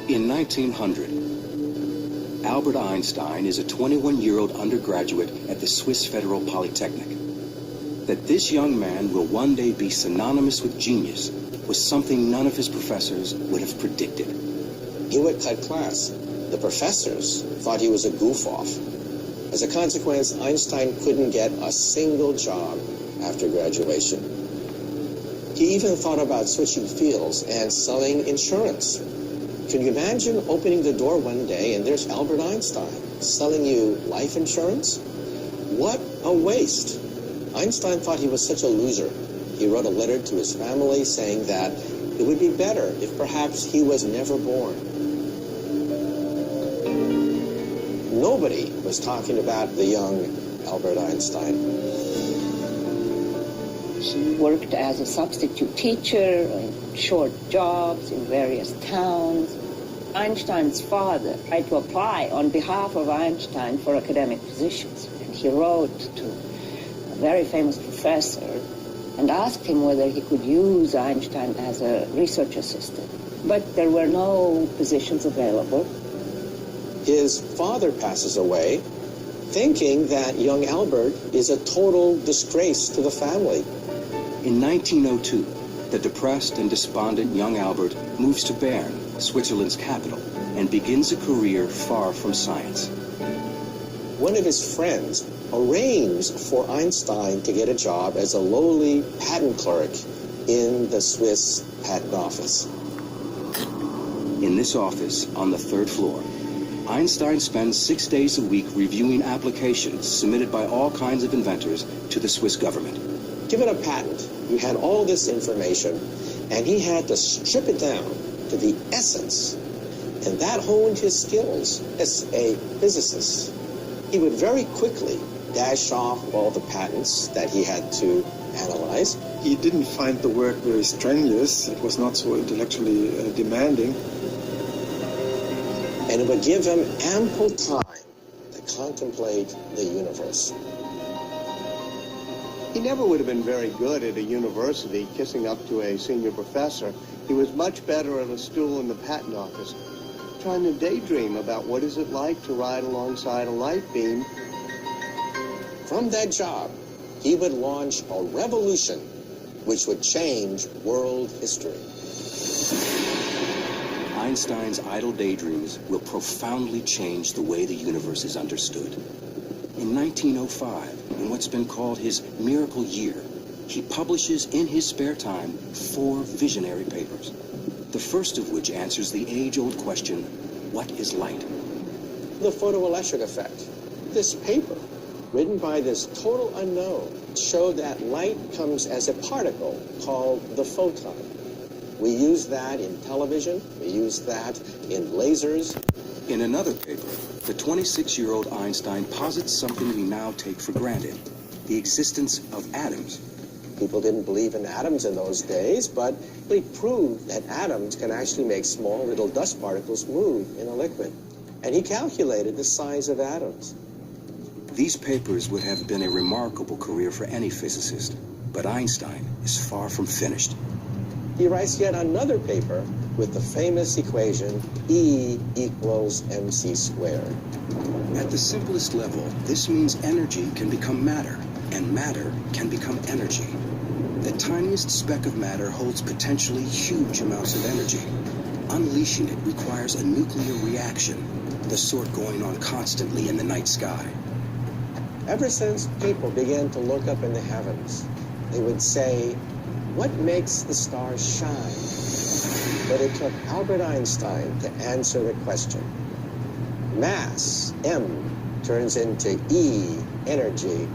In 1900, Albert Einstein is a 21-year-old undergraduate at the Swiss Federal Polytechnic. That this young man will one day be synonymous with genius was something none of his professors would have predicted. He would cut class. The professors thought he was a goof-off. As a consequence, Einstein couldn't get a single job after graduation. He even thought about switching fields and selling insurance. Can you imagine opening the door one day and there's Albert Einstein selling you life insurance? What a waste. Einstein thought he was such a loser. He wrote a letter to his family saying that it would be better if perhaps he was never born. Nobody was talking about the young Albert Einstein. He worked as a substitute teacher in short jobs in various towns. Einstein's father tried to apply on behalf of Einstein for academic positions. And he wrote to a very famous professor and asked him whether he could use Einstein as a research assistant. But there were no positions available. His father passes away, thinking that young Albert is a total disgrace to the family. In 1902, the depressed and despondent young Albert moves to Bern, Switzerland's capital, and begins a career far from science. One of his friends arranged for Einstein to get a job as a lowly patent clerk in the Swiss patent office. In this office, on the third floor, Einstein spends 6 days a week reviewing applications submitted by all kinds of inventors to the Swiss government. Given a patent, you had all this information, and he had to strip it down to the essence. And that honed his skills as a physicist. He would very quickly dash off all the patents that he had to analyze. He didn't find the work very strenuous. It was not so intellectually demanding. And it would give him ample time to contemplate the universe. He never would have been very good at a university, kissing up to a senior professor. He was much better at a stool in the patent office, trying to daydream about what is it like to ride alongside a light beam. From that job, he would launch a revolution which would change world history. Einstein's idle daydreams will profoundly change the way the universe is understood. In 1905, in what's been called his miracle year, he publishes in his spare time 4 visionary papers, the first of which answers the age-old question, what is light? The photoelectric effect. This paper, written by this total unknown, showed that light comes as a particle called the photon. We use that in television, we use that in lasers. In another paper, the 26-year-old Einstein posits something we now take for granted, the existence of atoms. People didn't believe in atoms in those days, but he proved that atoms can actually make small little dust particles move in a liquid. And he calculated the size of atoms. These papers would have been a remarkable career for any physicist, but Einstein is far from finished. He writes yet another paper with the famous equation E equals mc squared. At the simplest level, this means energy can become matter, and matter can become energy. The tiniest speck of matter holds potentially huge amounts of energy. Unleashing it requires a nuclear reaction, the sort going on constantly in the night sky. Ever since people began to look up in the heavens, they would say, what makes the stars shine? But it took Albert Einstein to answer the question. Mass, M, turns into E, energy.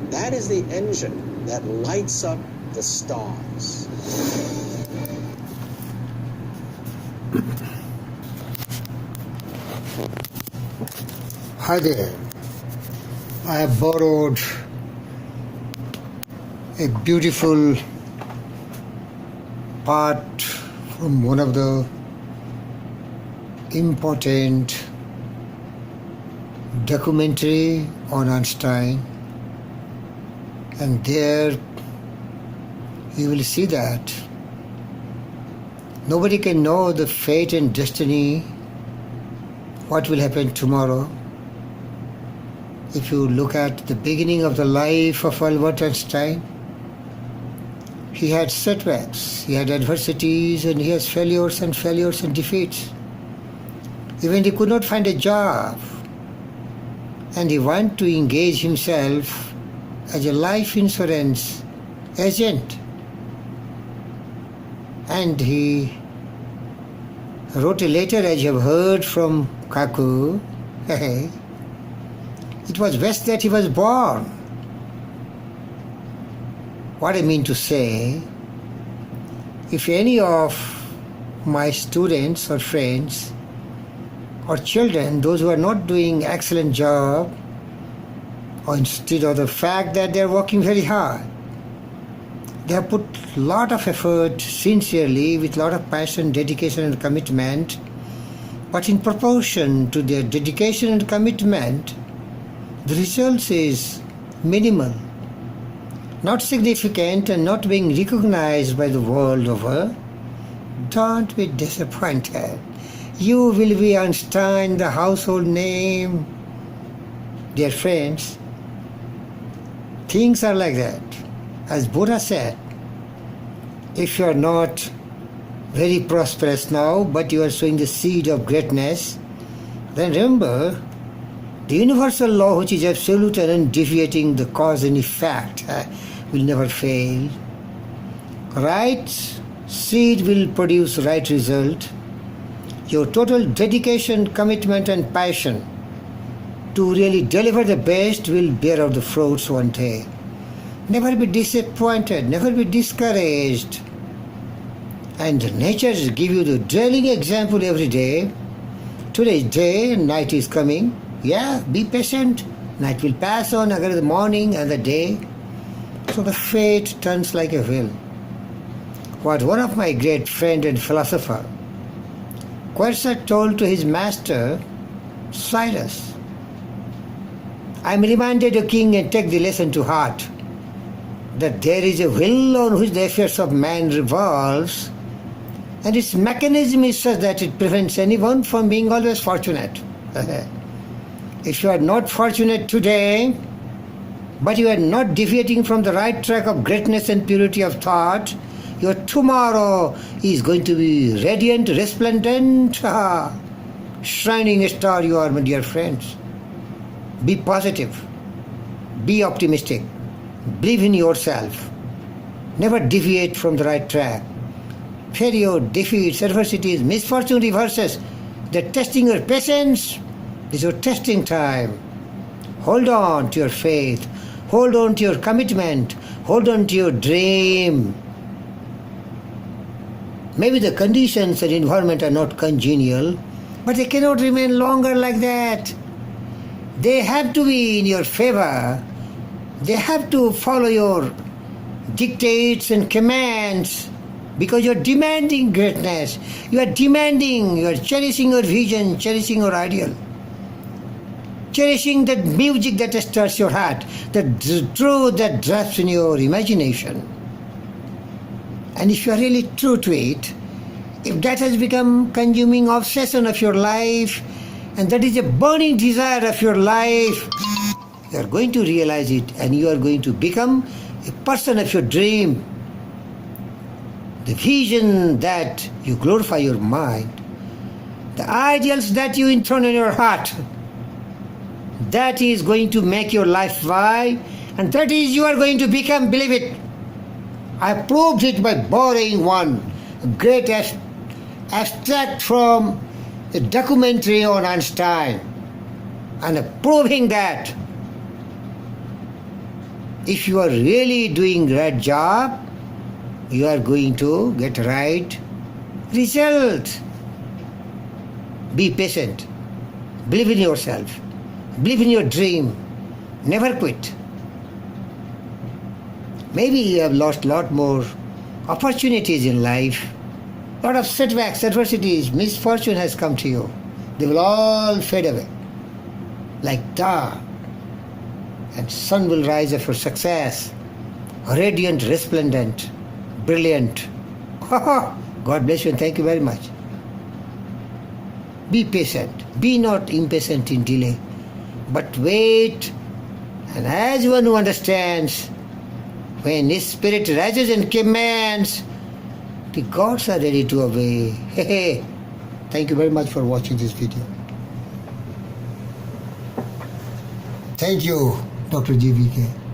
That is the engine that lights up the stars. Hi there. I have borrowed a beautiful part from one of the important documentary on Einstein, and there you will see that Nobody can know the fate and destiny, what will happen tomorrow. If you look at the beginning of the life of Albert Einstein, he had setbacks, he had adversities, and he has failures and defeats. Even he could not find a job, and he wanted to engage himself as a life insurance agent. And he wrote a letter, as you have heard from Kaku. It was best that he was born. What I mean to say, if any of my students or friends or children, those who are not doing excellent job, or instead of the fact that they are working very hard, they have put a lot of effort sincerely with a lot of passion, dedication and commitment, but in proportion to their dedication and commitment, the results is minimal, not significant and not being recognized by the world over. Don't be disappointed. You will be Einstein, the household name. Dear friends, things are like that. As Buddha said, if you are not very prosperous now, but you are sowing the seed of greatness, then remember, the universal law, which is absolute and undeviating, the cause and effect, will never fail. Right seed will produce right result. Your total dedication, commitment and passion to really deliver the best will bear out the fruits one day. Never be disappointed, never be discouraged. And nature gives you the drilling example every day. Today is day and night is coming. Yeah, be patient. Night will pass on, again the morning and the day. So the fate turns like a wheel. What one of my great friend and philosopher, Quetzalcoatl, told to his master, Cyrus, I am reminded, O king, and take the lesson to heart, that there is a will on which the affairs of man revolves, and its mechanism is such that it prevents anyone from being always fortunate. If you are not fortunate today, but you are not deviating from the right track of greatness and purity of thought, your tomorrow is going to be radiant, resplendent, shining star you are, my dear friends. Be positive, be optimistic, believe in yourself, never deviate from the right track. Failure, defeats, adversities, misfortune reverses, they're testing your patience. This is your testing time. Hold on to your faith, hold on to your commitment, hold on to your dream. Maybe the conditions and environment are not congenial, but they cannot remain longer like that. They have to be in your favor. They have to follow your dictates and commands, because you're demanding greatness. You are cherishing your vision, cherishing your ideal, cherishing that music that stirs your heart, the truth that drafts in your imagination. And if you are really true to it, if that has become consuming obsession of your life, and that is a burning desire of your life, you are going to realize it, and you are going to become a person of your dream. The vision that you glorify your mind, the ideals that you enthrone in your heart, that is going to make your life fly, and that is you are going to become, believe it. I proved it by borrowing one great abstract from a documentary on Einstein, and proving that if you are really doing right job, you are going to get right result. Be patient. Believe in yourself. Believe in your dream. Never quit. Maybe you have lost a lot more opportunities in life. A lot of setbacks, adversities, misfortune has come to you. They will all fade away like dark. And sun will rise up for success. Radiant, resplendent, brilliant. God bless you and thank you very much. Be patient. Be not impatient in delay, but wait. And as one who understands, when his spirit rises and commands, the gods are ready to obey. Thank you very much for watching this video. Thank you, Dr. GVK.